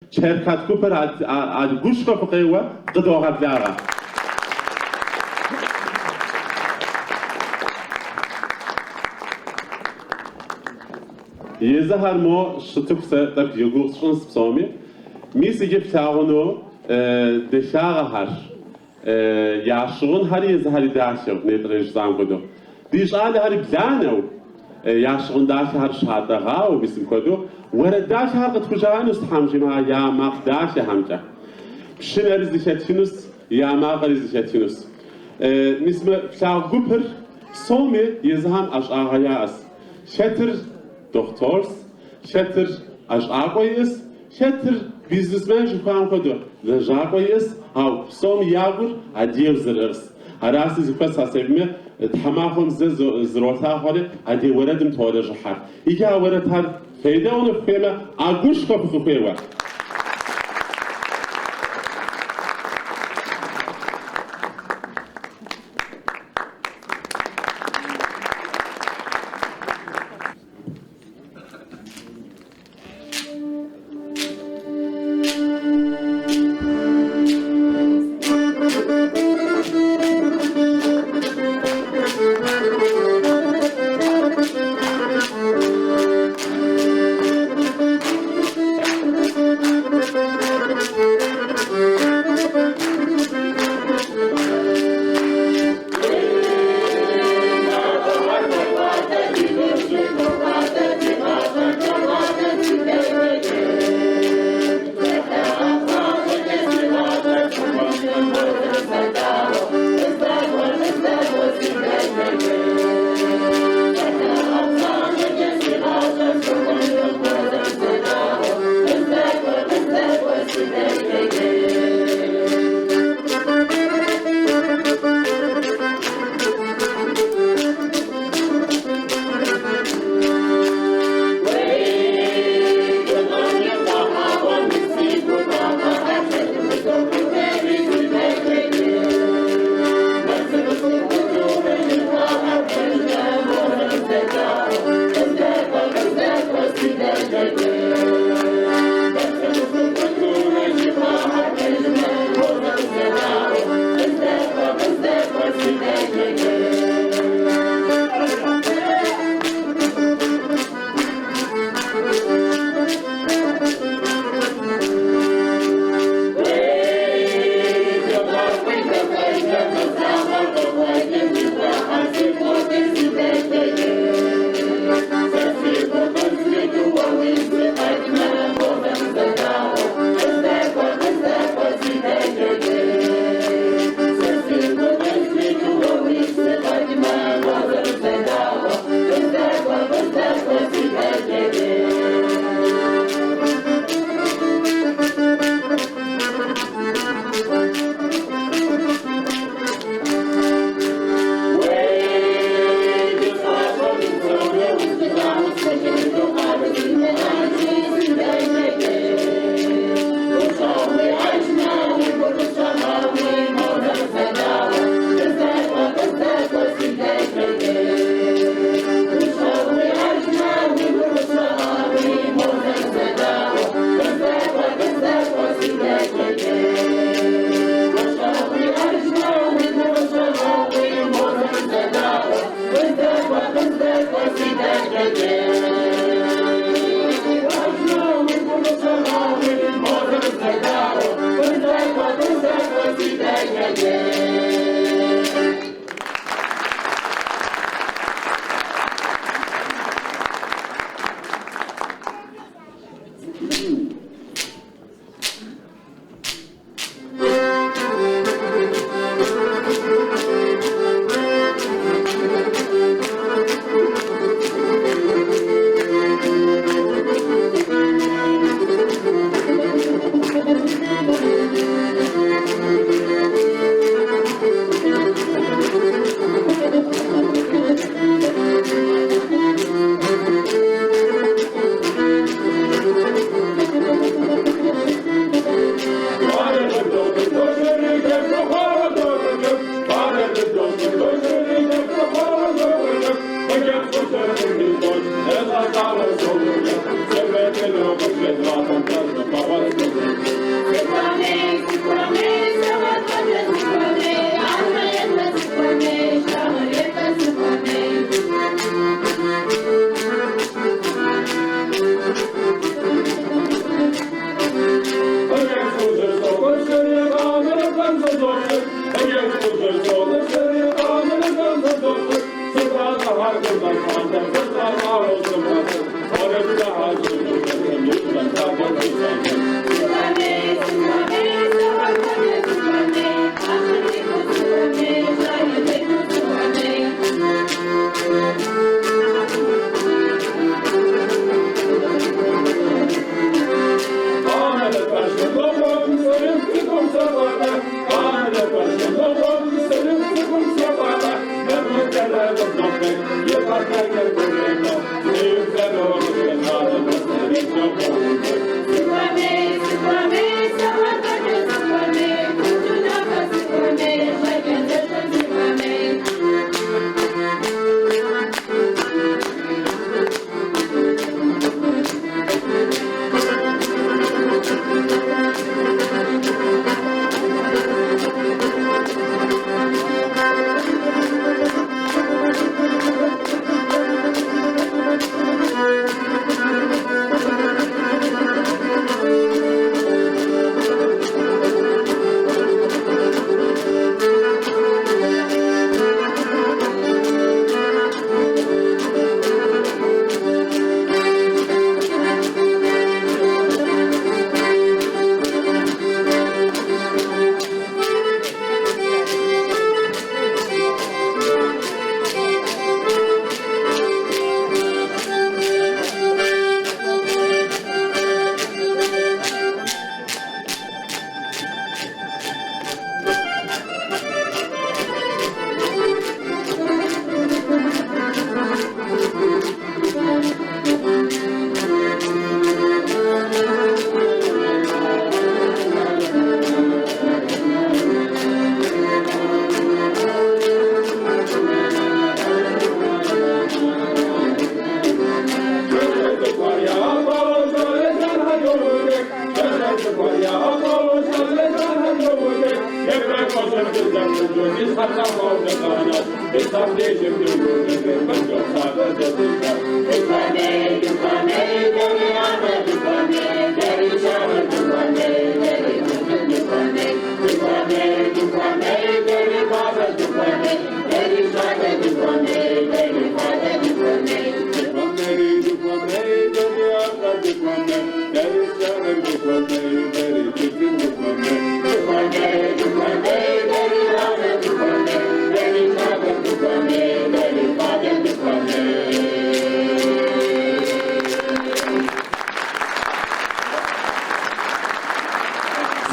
شركت كوبر از گوش کو فقیوا قدوغت داره یزهر ما شتوب سرتب یگورشون سامی میسی که بتاعونو دشاغ هر یاشون هر یزهری داشت ندرج زام کدو دیش آل هر بلانو یاشون داشت هر شاده ها و بیسیم کدو ورد داشت هر قد کجوان است همچین ما یا مق داشت همچه بشن ارزشتینوس یا مق ارزشتینوس میسم بتاع گوپر سامی یزهم اش آغایا است شتر دکترس شتر اش آقایس شتر بیزنسمن جوکام کدو لجاقایس هاو سوم یاغور ادیو زررس هراسی زفاس حسابیمه تمام زروتا خاله ادی وردم توله جحر ایگه ورد هر فایده اون فیلم آگوش کپ خوبه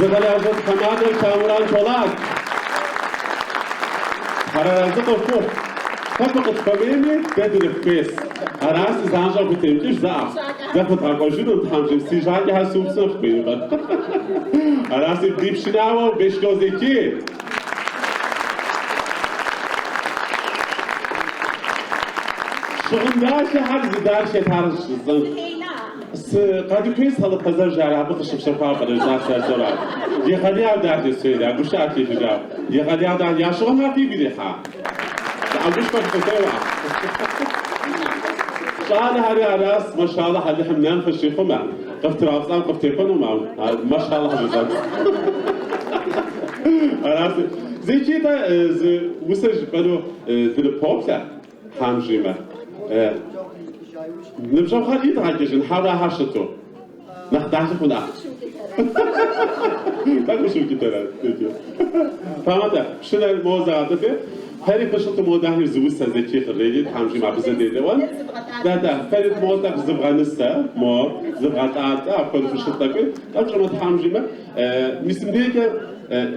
Zıgalarcık Kamadil Kamuran Çolak. Hararazı kofu. Kapı kıtkameyemi bedirip kes. Arası zanca bu temkiş za. Zafı takojunun tamcım sijaki ha sumsuf benim ben. Arası dip şinava 5 göz 2. Şundan şehar zidar şetarışsın. Kadıköy Salı Pazar Jarabı Kışıp Şafakı'nın zaten sonra. Yıkanıya derdi söyle, bu şarkı yapacağım. Yıkanıyadan yaşı olan bir biri ha. Almış bak bu var. Şahane hari aras, maşallah hadi hemden fışıkım ben. Kıftır ağızdan kıftır konum ben. Maşallah güzel. Arası. Zeki de vusaj bana dili popsa hamjime. نمشوا خالد هاجشن هذا هاشتو نخدعش خدا تاكو شو كتير فهمت شنو الموضوع ده هري بشرط موضوع زوج سازكي خريجي حامجي مع بزن ديوان ده فرد موضوع زبغانستا مو زبغات أكون في الشرطة كي أكون ما حامجي ما مسم ديك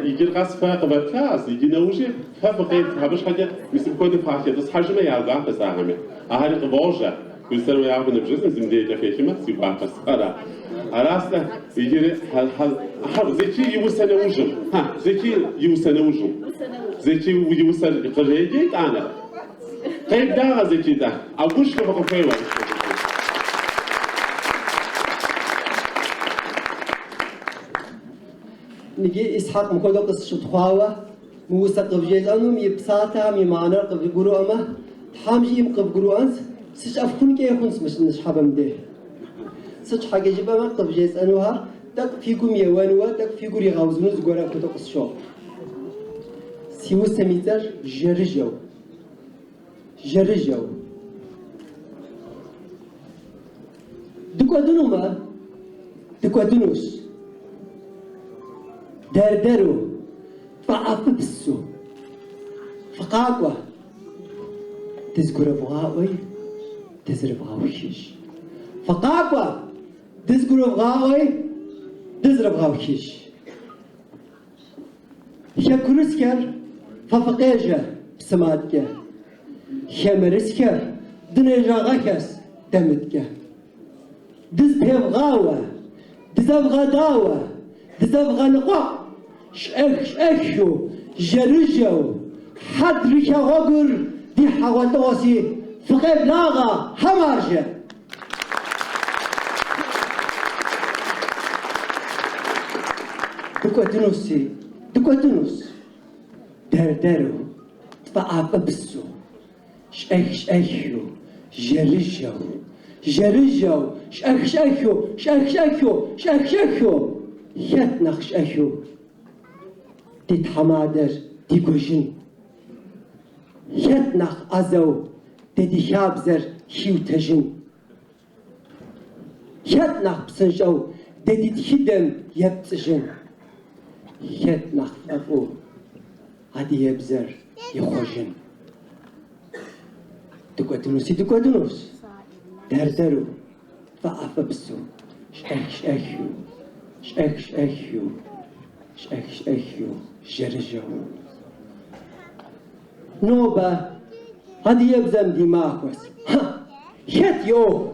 يجي القاس فاق بكاس يجي نوجي فبقيت هبش حاجة مسم كود فاحية بس حاجة ما يعرف بس أهمي أهاري قبوجة كل يعرف إن بجزء زم ديك فيش ما سيبها بس هذا أراسته يجي هل زكي يوصل نوجم ها زكي يوصل نوجم زكي يوصل قريجي أنا قيد ده زكي ده أقولش كيف أقول نجي إسحاق مكودو قصة شطخاوة موسى قبجيز أنو ميبساتا ميمانا قبل قرو أما تحامجي يم قبل قرو أنس سج أفكون كي يخونس مش نشحبم ده سج حاجة جيبا ما قبجيز أنوها تك فيكم يوانوا تك فيكم يغاوزونو زغورا كتو قصة شو سیوس میتر جرجو جرجو دکودنو ما دکودنوس دردرو فعفبسو فقاقوة تذكر بغاوي تزر بغاوشيش فقاقوة تذكر بغاوي تزر بغاوشيش شكرسكر ففقيجة بسماتك شمرسكر دنجاغكس دمتك دز بغاوة دز بغداوة دز بغنقوة شأخشو جرجو حدرك غبر دي حواتوسي فقيب لاغا همارجة دكوتنوس دردرو فأبسو شأخشو جرجو شأخشو يتنخ شأخشو تتحمادر ديكوجن يتنخ أزو تدي شابزر شيوتجن يتنخ بسنجو تدي تخدم يبتجن يتنخ فأبو هادي يبزر يخوجن دكوتنوس دردرو فأفبسو شأخشو جرجو نوبة هادي يبزم دماغوس ها يت يو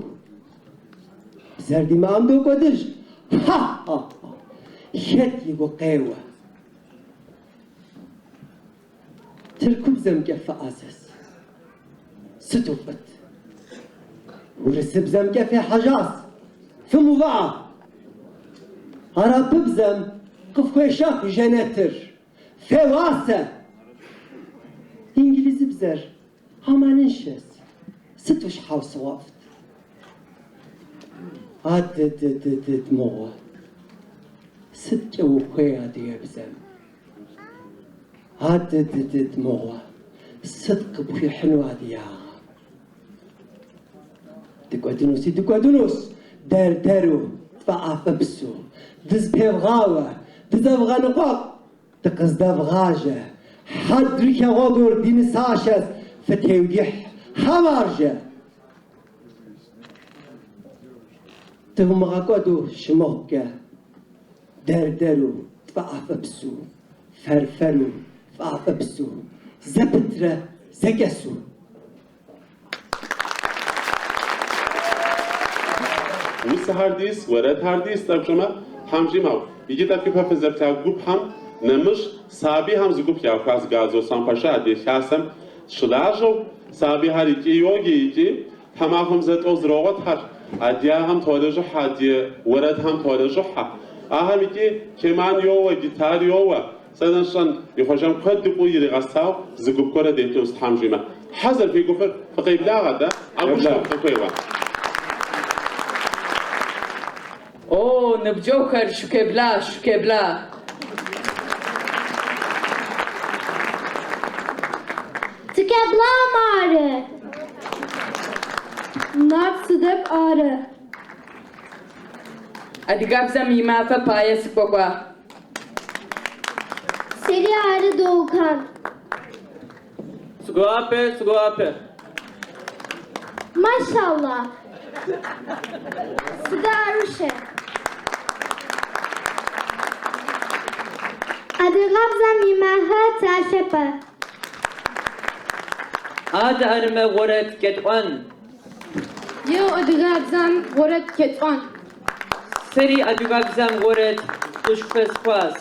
بزر دماغم دو قدرش ها يت يقو قيوة تركب زم كفة أساس ستوفت ورسب زم كفة حجاز في مضاعة هرب بزم قفكوشاك جنتر فواسة İngiliz bzer hamanın şes ستوش حوس وقت هاد موه ست جو خويا دي بزم هاد موه صدق بخي حلوة ديا دكوادونوس دردرو فأفبسو دز بيبغاوة دز أبغانقوق تقص دبغاجة حدرك غبر دين ساشس فتيوديح همارجة تهم غاكودو شموكة دردرو فأفبسو فرفرو فأفبسو زبترة زكسو ویس هردیس ورد هردیس تاب شما همجی ماو یکی تاب که پفزر تاب گوب هم نمش سابی هم زگوب یا کاز گازو سامپاشا دیش هستم شلاجو سابی هری کی یوگی کی تمام هم زد از روات هر ادیا هم تولجو حدی ورد هم تولجو ح اهم کی کمان یو و گیتار یو و سنشان یخوشم قد بویری قصاو زگوب کره دیتوست همجی ما حذر في قفر فقيب لا غدا أبوش تقويوا أوه نبجوكر شكبلا تكبلا ماري ناب صدب آره أدقابزا ميمافا بايس بقوا سری آره دوکان سقوابه ماشالله صدا عروشه أدغاب ميماها تاشبه هذا أنا ورد كتوان يو أدغاب زم ورد كتوان سري أدوغاب زم ورد تشفس فاس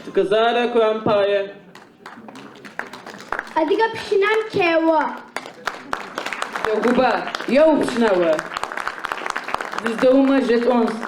تكزارك وامباية أدغاب شنان كيوا يو قبا يو بشنوة بزدوما جت أنس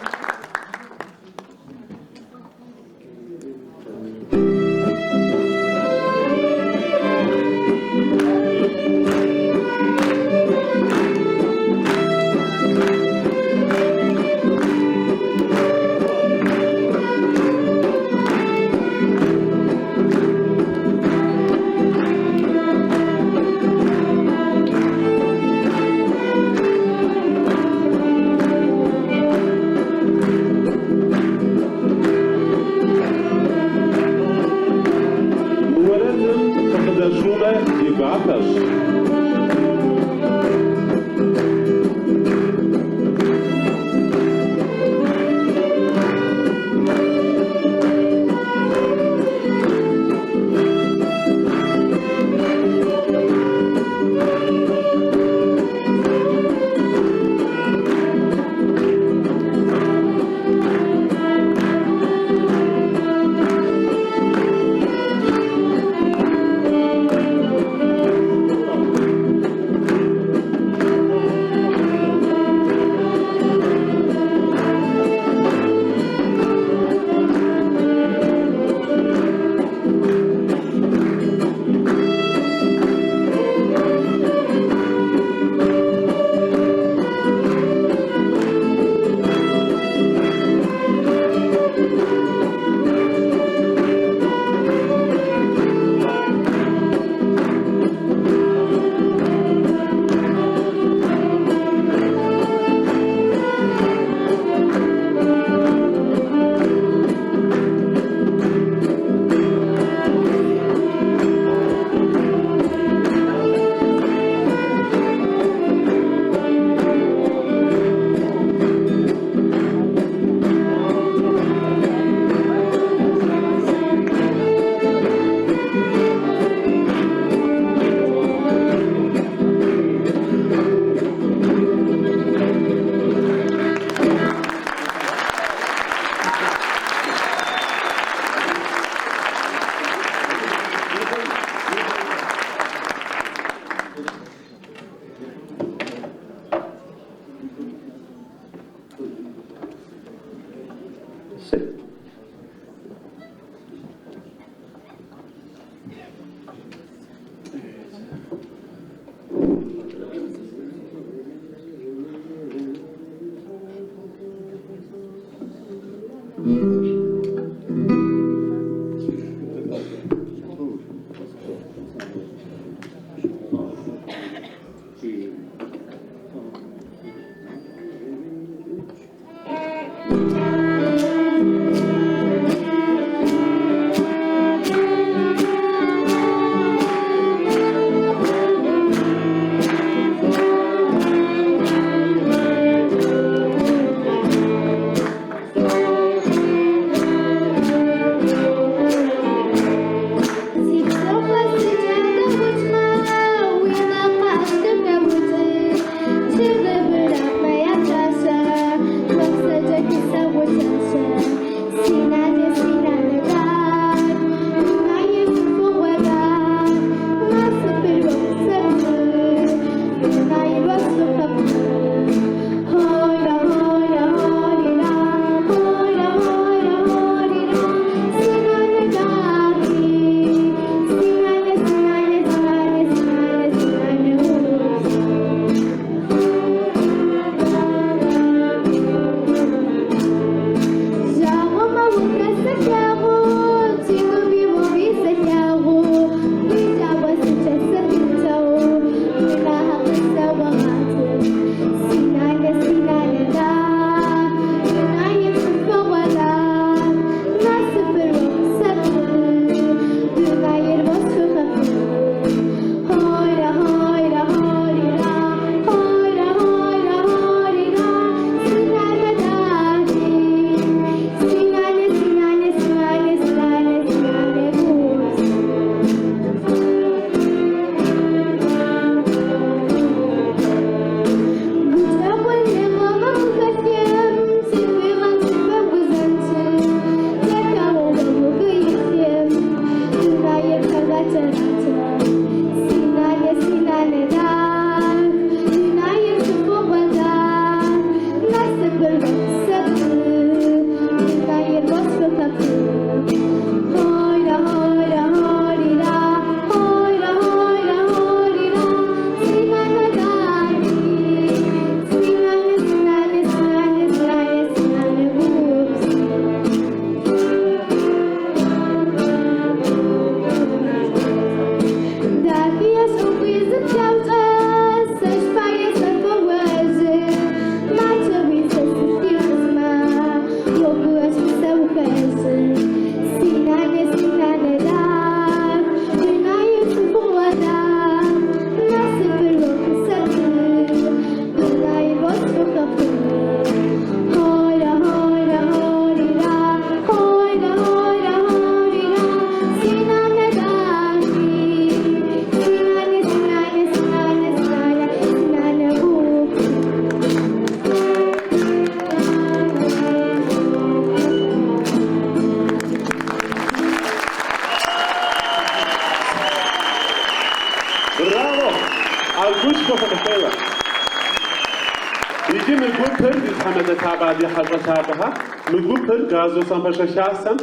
يجي من قبل محمد تعبادي حاجة تعبها من قبل غازو سامبشة شاسم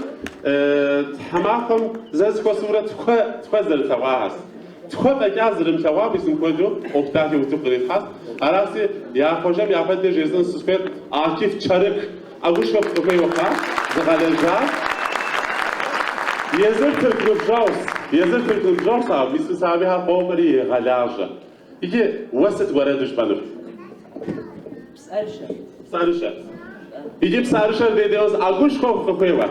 حماكم زاز كسورة تخزر تواهس تخوف أجازرم توا بيسم كوجو أبتاعي وتقريت حس أراسي يا خوجم يا فدي جيزن سكت عاكف شرق أقولش بقى وقع زغالجا يزر تركب جوس أب بيسم سابها قومري غلاجة يجي وسط وردش بنف سارشة يجي بسارشة ديديوز أقولش بقى وقع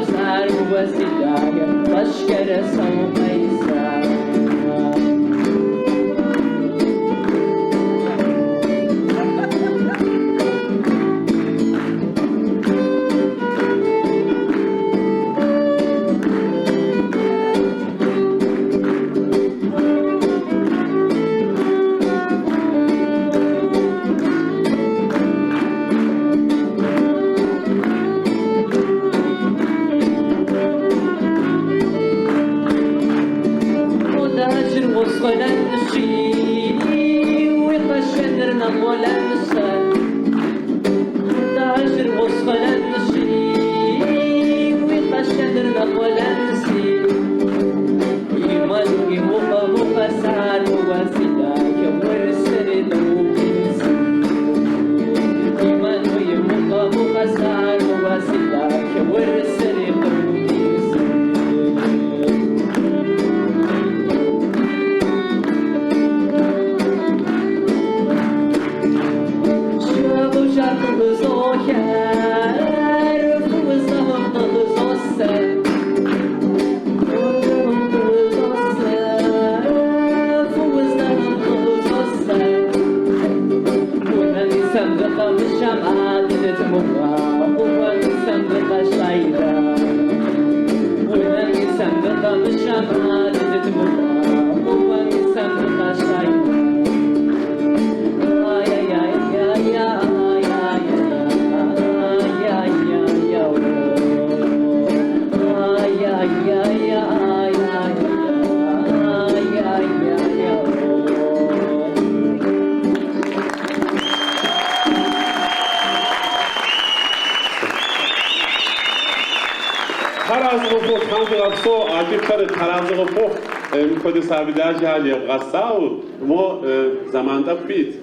بسار وسلايا بشكر صوت إسرائيل Kod sabidaj hali gasa u mo zamanda bit.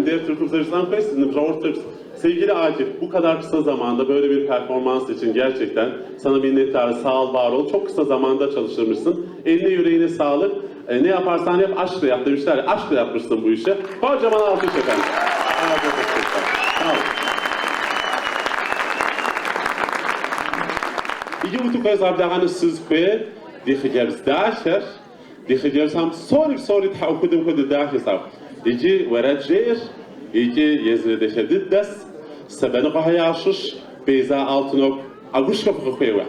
Diğer Türk Kızlarcı'dan koysun. Sevgili Akif, bu kadar kısa zamanda böyle bir performans için gerçekten sana minnettar, sağ ol, var ol. Çok kısa zamanda çalıştırmışsın. Eline yüreğine sağlık. Ne yaparsan yap, aşkla yap demişler. Aşkla yapmışsın bu işi. Kocaman alkış efendim. Sağ ol. İki buçuk öz abdağını siz koy. Dikeceğiz daşer. Dikeceğiz ham soru tahakkudum kudu daşer sav. İki verecek. İki yezrede şedid des. Sebeni qahayaşış. Beyza altınok. Aguş kapı koyuyor.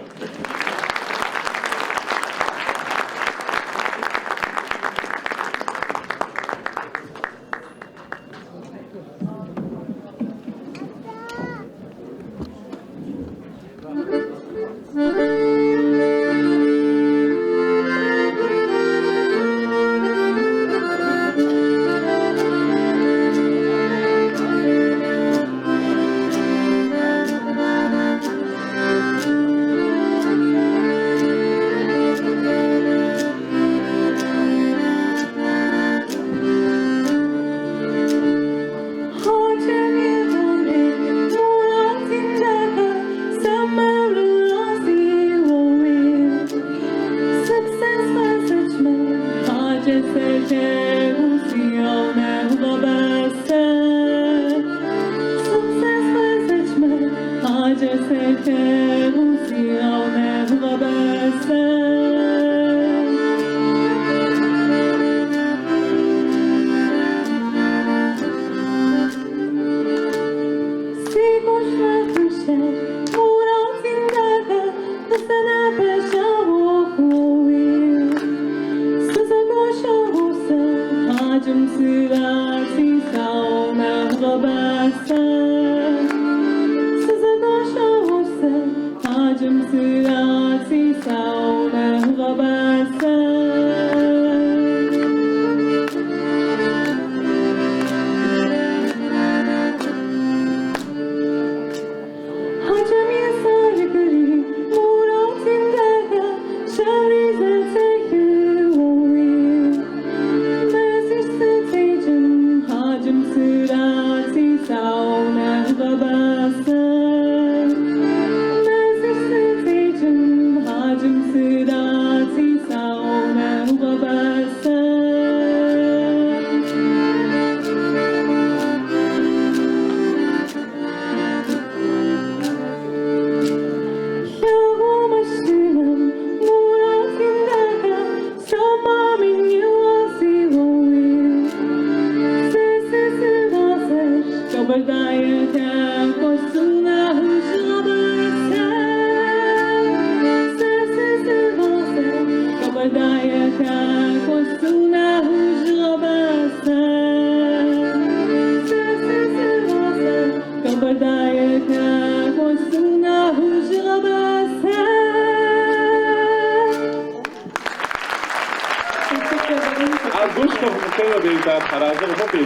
بيتا خراجة وفو بيتا